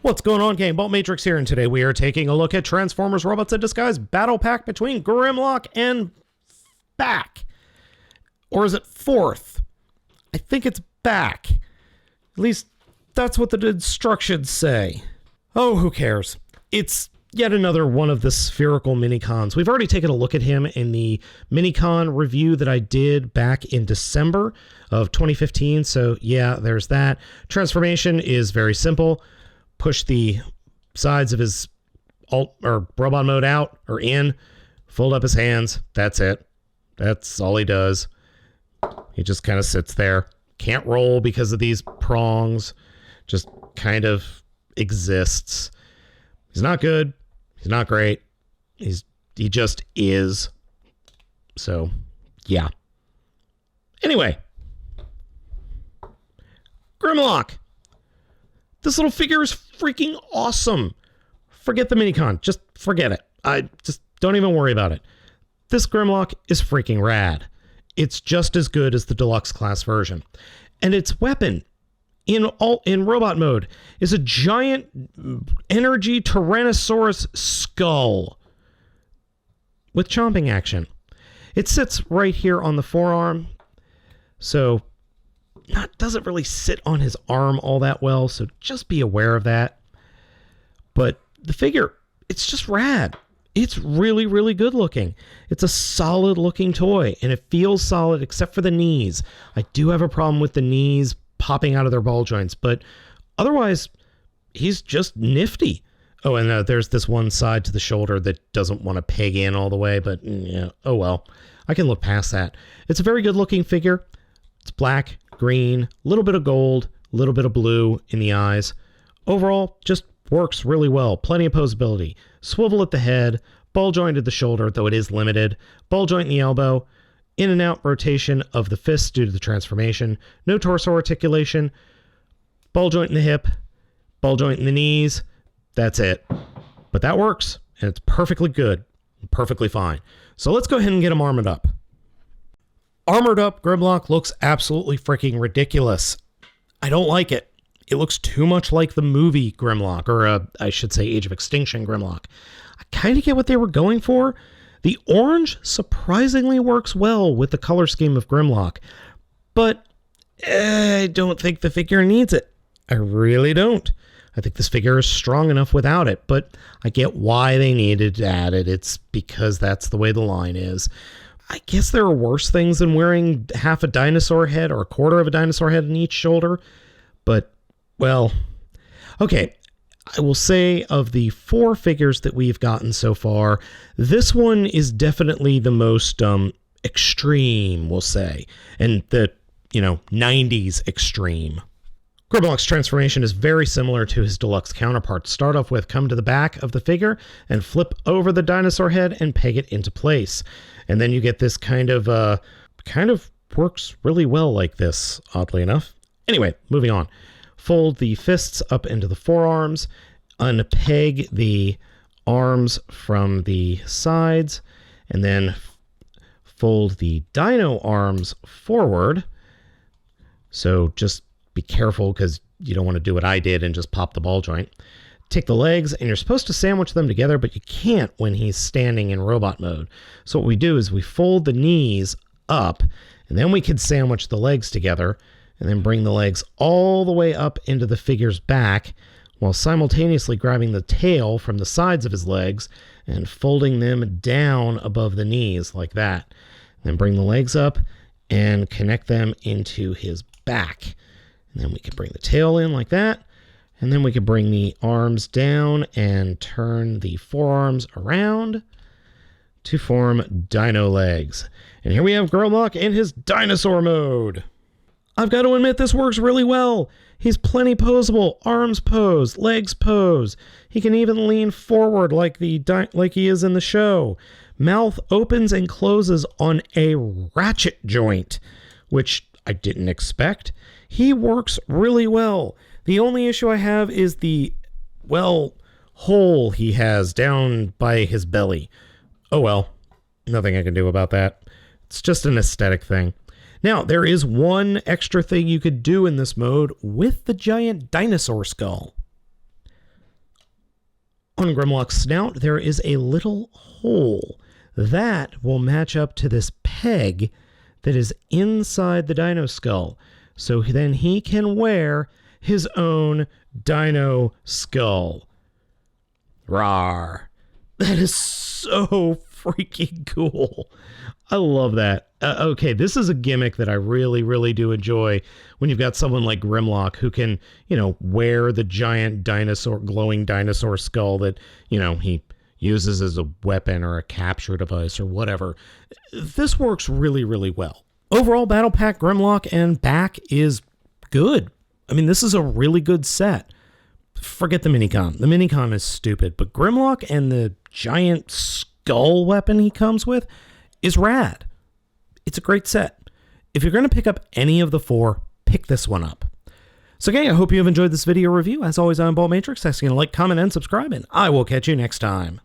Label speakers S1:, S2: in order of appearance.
S1: What's going on, gang? Baltmatrix here, and today we are taking a look at Transformers Robots in Disguise Battle Pack between Grimlock and Back. Or is it Fourth? I think it's Back. At least that's what the instructions say. Oh, who cares? It's yet another one of the spherical Minicons. We've already taken a look at him in the Minicon review that I did back in December of 2015, so yeah, there's that. Transformation is very simple. Push the sides of his alt or robot mode out or in, fold up his hands. That's it. That's all he does. He just kind of sits there. Can't roll because of these prongs. Just kind of exists. He's not good. He's not great. He just is. So, yeah. Anyway. Grimlock. This little figure is freaking awesome. Forget the Minicon. Just forget it. I just don't even worry about it. This Grimlock is freaking rad. It's just as good as the deluxe class version. And its weapon in robot mode is a giant energy Tyrannosaurus skull with chomping action. It sits right here on the forearm. So doesn't really sit on his arm all that well, so just be aware of that. But the figure, it's just rad. It's really, really good looking. It's a solid looking toy, and it feels solid except for the knees. I do have a problem with the knees popping out of their ball joints, but otherwise, he's just nifty. Oh, and there's this one side to the shoulder that doesn't want to peg in all the way, but yeah, oh well. I can look past that. It's a very good looking figure. It's black, green, a little bit of gold, a little bit of blue in the eyes. Overall, just works really well. Plenty of posability. Swivel at the head, ball joint at the shoulder, though it is limited, ball joint in the elbow, in and out rotation of the fists due to the transformation, no torso articulation, ball joint in the hip, ball joint in the knees. That's it. But that works, and it's perfectly good, perfectly fine. So let's go ahead and get him armored up. Armored up Grimlock looks absolutely freaking ridiculous. I don't like it. It looks too much like the movie Grimlock, or I should say Age of Extinction Grimlock. I kind of get what they were going for. The orange surprisingly works well with the color scheme of Grimlock, but I don't think the figure needs it. I really don't. I think this figure is strong enough without it, but I get why they needed to add it. It's because that's the way the line is. I guess there are worse things than wearing half a dinosaur head or a quarter of a dinosaur head in each shoulder. But, well, okay. I will say of the 4 figures that we've gotten so far, this one is definitely the most extreme, we'll say. And the, 90s extreme. Grimlock's transformation is very similar to his deluxe counterpart. Start off with come to the back of the figure and flip over the dinosaur head and peg it into place. And then you get this kind of works really well like this, oddly enough. Anyway, moving on. Fold the fists up into the forearms, unpeg the arms from the sides, and then fold the dino arms forward. So just be careful because you don't want to do what I did and just pop the ball joint. Take the legs, and you're supposed to sandwich them together, but you can't when he's standing in robot mode. So what we do is we fold the knees up, and then we can sandwich the legs together, and then bring the legs all the way up into the figure's back, while simultaneously grabbing the tail from the sides of his legs and folding them down above the knees like that. Then bring the legs up and connect them into his back. And then we can bring the tail in like that. And then we can bring the arms down and turn the forearms around to form dino legs. And here we have Gerlach in his dinosaur mode. I've got to admit, this works really well. He's plenty posable. Arms pose, legs pose. He can even lean forward like he is in the show. Mouth opens and closes on a ratchet joint, which I didn't expect. He works really well. The only issue I have is the, hole he has down by his belly. Oh well, nothing I can do about that. It's just an aesthetic thing. Now, there is one extra thing you could do in this mode with the giant dinosaur skull. On Grimlock's snout, there is a little hole that will match up to this peg that is inside the dino skull. So then he can wear his own dino skull. Rawr. That is so freaking cool. I love that. Okay, this is a gimmick that I really, really do enjoy when you've got someone like Grimlock who can, wear the giant dinosaur, glowing dinosaur skull that, he uses as a weapon or a capture device or whatever. This works really, really well. Overall, Battle Pack Grimlock and back is good. I mean, this is a really good set. Forget the Minicon. The Minicon is stupid, but Grimlock and the giant skull weapon he comes with is rad. It's a great set. If you're going to pick up any of the 4, pick this one up. So, gang, I hope you have enjoyed this video review. As always, I'm Baltmatrix. Asking you to like, comment, and subscribe, and I will catch you next time.